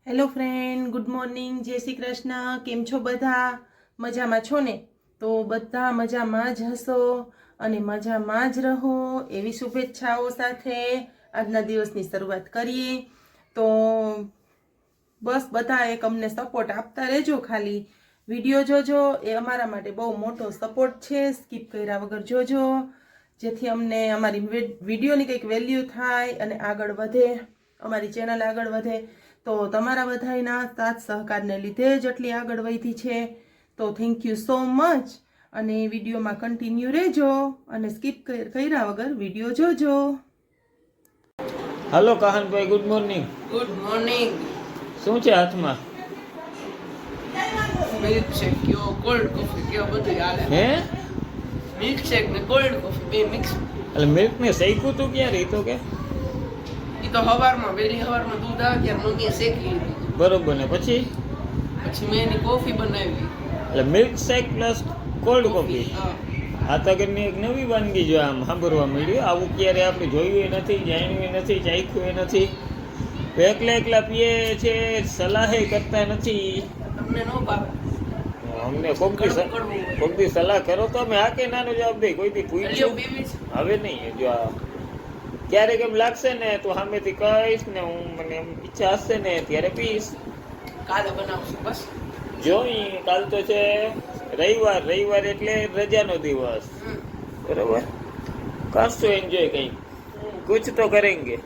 Hello friend, good morning, જય શ્રી કૃષ્ણ. કેમ છો બધા? મજામાં છો ને? તો બધા મજામાં જ હશો અને મજામાં જ રહો એવી શુભેચ્છાઓ સાથે આજના દિવસની શરૂઆત કરીએ. તો બસ બધા એક અમને સપોર્ટ આપતા રહેજો. ખાલી વિડીયો જોજો, એ અમારા માટે બહુ મોટો સપોર્ટ છે. સ્કીપ કર્યા વગર જોજો, જેથી અમને અમારી વિડીયોની કંઈક વેલ્યુ થાય અને આગળ વધે, અમારી ચેનલ આગળ વધે. તો તમારા બધાના સાથ સહકારને લીધે જ આટલી આગળ વધી છે. તો થેન્ક યુ સો મચ. અને વિડીયોમાં કન્ટિન્યુ રહેજો અને સ્કીપ કર્યા વગર વિડીયો જોજો. હાલો કહાનભાઈ, ગુડ મોર્નિંગ. Good morning. શું છે હાથમાં? મિલ્કશેક કયો, કોલ્ડ કોફી કયો, બધું હાલે. હે? મિલ્કશેક ને કોલ્ડ કોફી બે મિક્સ. એટલે મિલ્ક ને શેક્યું તું ક્યારે? એ તો કે એ તો હવારમાં, વહેલી હવારમાં દૂધ આવે ત્યારે મમ્મીએ શેકી લીધું. બરોબર. ને પછી મેં એની કોફી બનાવી. એટલે milk shake plus cold coffee. હા. આ તગરની એક નવી વાનગી જો આમ સાંભળવા મળ્યું. આવું ક્યારે આપણે જોયું નથી, જાણ્યું નથી, ચાખ્યું નથી. એકલા એકલા પીએ છે, સલાહે કરતા નથી. તમને નો ભાવે? અમને કોક દી સલાહ કરો તો અમે હા કે નાનો જવાબ દઈ. કોઈ દી પૂછ્યું હવે નહીં. જો આ ક્યારેક એમ લાગશે ને તો સામેથી કહીશ ને, હું મને એમ ઈચ્છા હશે ને ત્યારે પીશ. કાલે બનાવશું બસ. જોઈ કાલ તો છે રવિવાર એટલે રજાનો દિવસ. બરોબર, કરશું એન્જોય કંઈક, કુછ તો કરેંગે.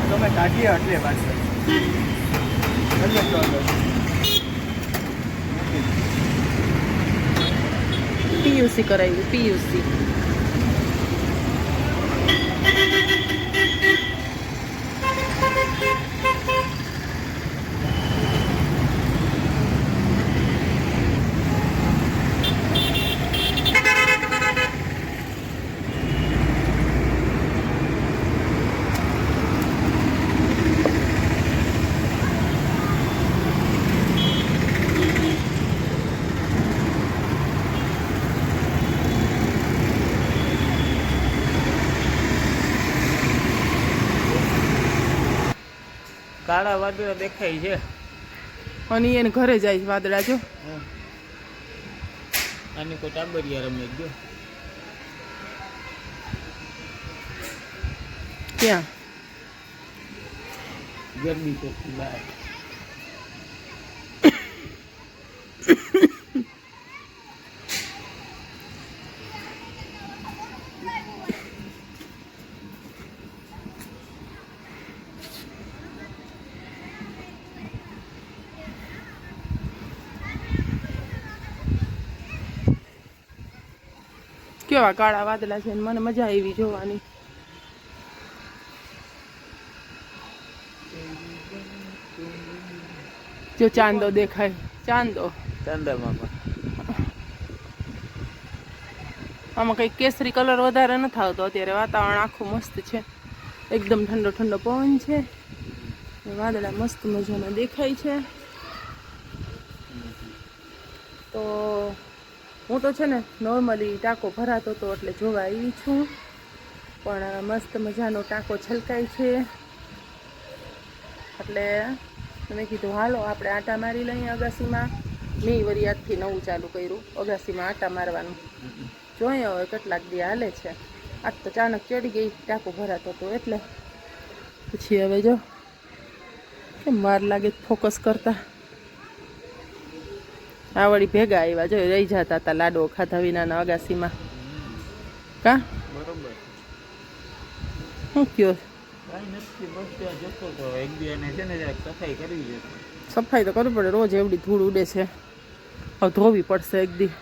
તમે કાઢીએ એટલે પાછળ પીયુસી કરાવ્યું, પીયુસી. કાળા વાદળા દેખાય છે અને એને ઘરે જાય વાદળા. જો આની કોઈ ટાબરિયા રમે ગયો ક્યાં ગરમી તો બહાર. કેવા કાળા વાદળા છે, મને મજા આવી જોવાની. જો ચાંદો દેખાય, ચાંદો. ચાંદા મામા આમાં કંઈક કેસરી કલર વધારે નથી આવતો અત્યારે. વાતાવરણ આખું મસ્ત છે, એકદમ ઠંડો ઠંડો પવન છે, વાદળા મસ્ત મજાના દેખાય છે. તો હું તો છે ને નોર્મલી ટાંકો ભરાતો હતો એટલે જોવા આવી છું, પણ મસ્ત મજાનો ટાંકો છલકાય છે. એટલે મેં કીધું હાલો આપણે આટા મારી લઈએ અગાસીમાં. મેં વળી આજથી નવું ચાલુ કર્યું, અગાસીમાં આટા મારવાનું. જોઈએ હવે કેટલાક દી હાલે છે. આજ તો અચાનક ચડી ગઈ, ટાંકો ભરાતો હતો એટલે. પછી હવે જો કેમ વાર લાગે ફોકસ કરતા. આ વળી ભેગા આવ્યા, જો રહી જતા હતા લાડવો ખાધા વિનાના અગાસીમાં. કા બરોબર. શું કયો? કાંઈ નથી, બસ ત્યાં જતો તો એક દી એને છે ને જરાક સફાઈ કરવી છે. સફાઈ તો કરવી પડે, રોજ એવડી ધૂળ ઉડે છે. હવે ધોવી પડશે એક દી.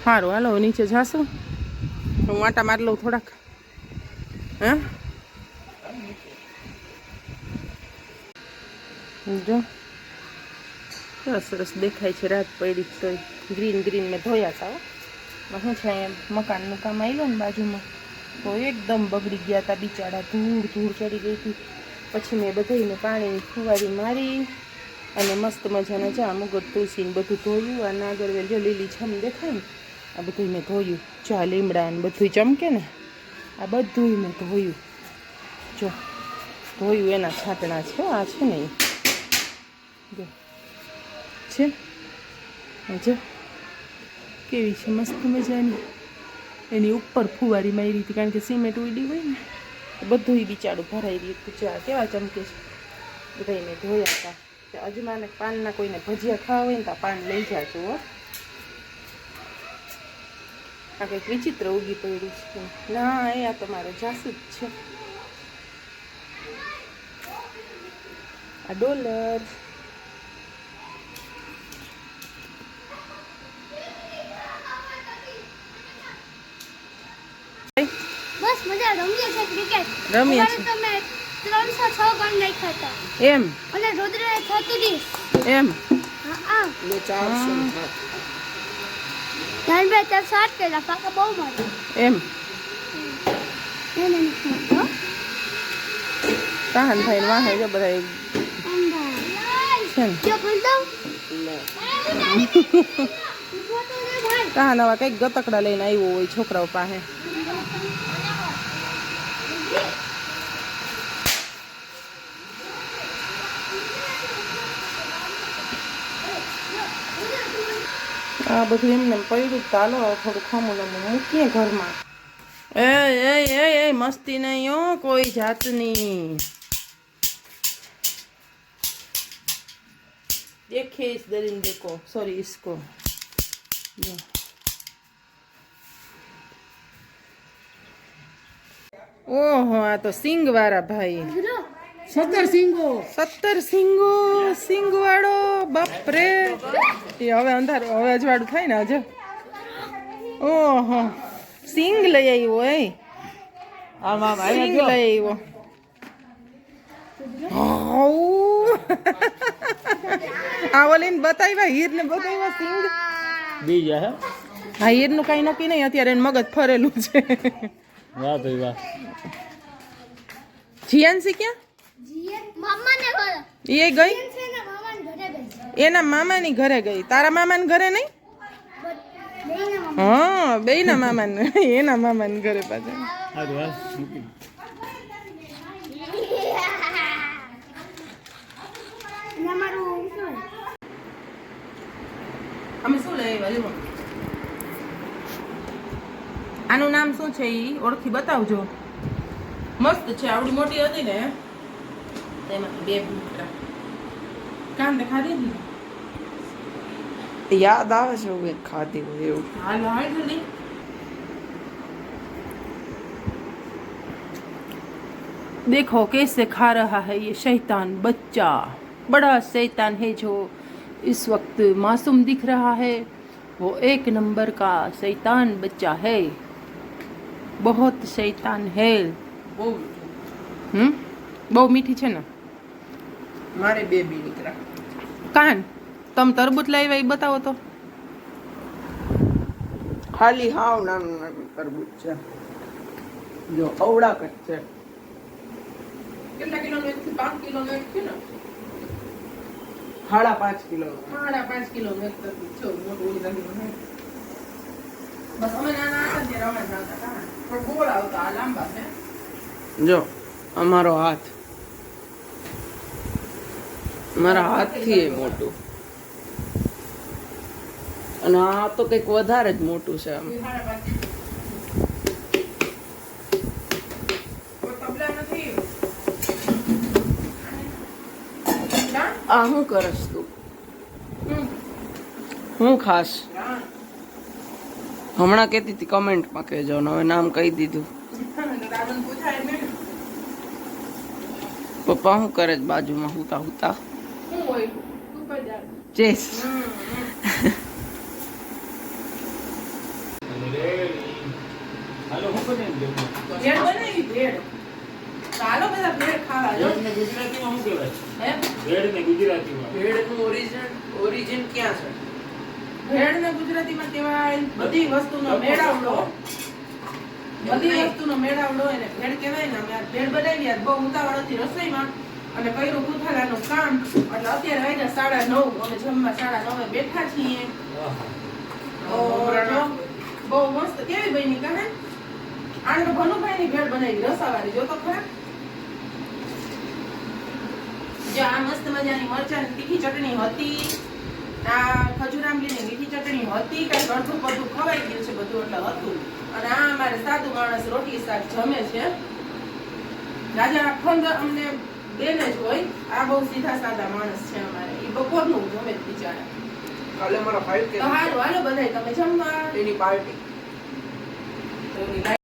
સારું હાલો નીચે જાશું. હું આટા મારી લઉં થોડાક. હે જો સરસ સરસ દેખાય છે. રાત પડી તો ગ્રીન ગ્રીન મેં ધોયા હતા. શું છે એમ મકાનનું કામ આવ્યું ને બાજુમાં તો એકદમ બગડી ગયા હતા બિચારા. ધૂળ ધૂળ ચડી ગઈ હતી. પછી મેં બધાને પાણીની ફુવારી મારી અને મસ્ત મજાના જા મુગટ તુલસીને બધું ધોયું. આ નાગરવેલ જો લીલી છમ દેખાય ને આ બધું મેં ધોયું. ચા લીમડા ને બધું ચમકે ને આ બધું મેં ધોયું. જો ધોયું એના છાંટણા છે. આ છે ને એ જો છે જો કેવી છે મસ્ત મજાની. એની ઉપર ફુવારી મારી હતી કારણ કે સિમેન્ટ ઉડી હોય ને બધું બિચારું ભરાઈ રહ્યું હતું. ચા કેવા ચમકે છે. બધા મેં ધોયા હતા. અજમાને પાનના કોઈને ભજીયા ખાવા હોય ને તો પાન લઈ જાજો. આ કંઈક વિચિત્ર ઉગી પડ્યું છે. ના એ આ તમારો જાસૂદ છે. આ ડોલર બસ મજા રમીએ છે ક્રિકેટ. રમીએ છે. તમે 306 ગન નાખ્યા હતા એમ અને રુદ્રએ 36 એમ હા ને 407 ધન બે 460 કર્યા પાકા બહુ માર્યા એમ એને નથી તાહન થઈને વાહે જો બધા છે ને જો બોલતો તાહન હવે કંઈક ગતકડા લઈને આવ્યો હોય છોકરાઓ પાસે. આ બધું એમને પડ્યું ચાલો થોડું ખમું મૂકીએ ઘરમાં. એ મસ્તી નહીં હો કોઈ જાતની. देखे इस दरिंदे को सॉरी इसको ओहो आ तो सिंग वाला भाई 17 सिंग वाળો બાપ રે. એ હવે અંધારું હવે અજવાળું થાય ને આજે. ઓહો સિંગ લઈ આવ્યો એ સિંગ લઈ આવ્યો. આ ઓલીને બતાવ્યા હીરને બતાવ્યા સિંગ બીજા હે. હા હીરનું કઈ નક્કી નહીં અત્યારે એને મગજ ફરેલું છે. વાહ ભાઈ વાહ. જીયાનસી ક્યાં મામાને ઘરે એ ગઈ છે ને મામાને ઘરે ગઈ એના મામાની ઘરે ગઈ. તારા મામાને ઘરે નહીં? બેયના હા બેયના મામાને એના મામાને ઘરે પાછા. હારું હાલ. અમારું અમે શું લઈ આવ્યા? આનું નામ શું છે ઈ ઓળખી બતાવજો. મસ્ત છે. આવડી મોટી હતી ને તેમાંથી બે ભૂકરા કાંદે ખાધી ને. યાદ આવે છે હું ખાધી હોય એવું. हाल हाल जल्दी देखो कैसे खा रहा है ये शैतान बच्चा. बड़ा शैतान है जो इस वक्त मासूम दिख रहा है वो एक नंबर का शैतान बच्चा है. बहुत शैतान है. બહુ મીઠી છે ને. મારે બેબી નીકળ્યા. કાન તમે તરબૂચ લાવ્યા એ બતાવો તો. ખાલી હાવ નાનું નાનું તરબૂચ છે. જો અવડા કટ છે. કેટલા કિલોનું એક 5 કિલોનું એક છે ને. 5.5 કિલો. 5 કિલોનું એક તરબૂચ છે. મોટું ઓલી તરબૂચ છે. બસ અમે નાના હતા ત્યારે અમે નાના હતા. પણ ગોળ આવતા આ લાંબા છે. જો અમારો હાથ મારા હાથથી એ મોટું અને આ તો કંઈક વધારે જ મોટું છે આમ. આ શું કરસ તું? હું ખાસ હમણાં કહેતી હતી કમેન્ટમાં કહેજો ને હવે નામ કહી દીધું. પપ્પા શું કરે છે બાજુમાં હુતા હુતા? ચેસ. હાલો હું બને ભેળ બનાવી ભેળ. તો હાલો બધા ભેળ ખાવા જો. ભેળ ને ગુજરાતીમાં શું કહેવાય? હે? ભેળ ને ગુજરાતીમાં ભેળનું ઓરિજિન ક્યાં છે? ભેળ ને ગુજરાતીમાં કહેવાય બધી વસ્તુનો મેળાવડો. બધી વસ્તુનો મેળાવડો એને ભેળ કહેવાય ને. અમે આ ભેળ બનાવી આજ બહુ ઉતાવળ હતી રસોઈમાં અને કર્યું કુથાલાનું કામ એટલે અત્યારે વાગ્યા 9:30. અમે જમવા 9:30 બેઠા છીએ. તો જો બહુ મસ્ત કેવી બની કાને આને તો ભનુભાઈની ભેળ બનાવી રસાવાળી જો તો ખરા. જો આ મસ્ત મજાની મરચાંની તીખી ચટણી હતી. આ ખજૂર આંબલીની મીઠી ચટણી હતી. કઈ અડધું પડધું ખવાઈ ગયું છે બધું એટલે હતું. અને આ અમારે સાદું માણસ રોટલી શાક જમે છે. રાજા ખંડ અમને બેને જ હોય. આ બહુ સીધા સાદા માણસ છે અમારે. એ બપોરનું જમે જ બિચારા. કાલે મારા ફાઇલ તો હાલો હાલો બધાય તમે જમવા. એની પાર્ટી. એની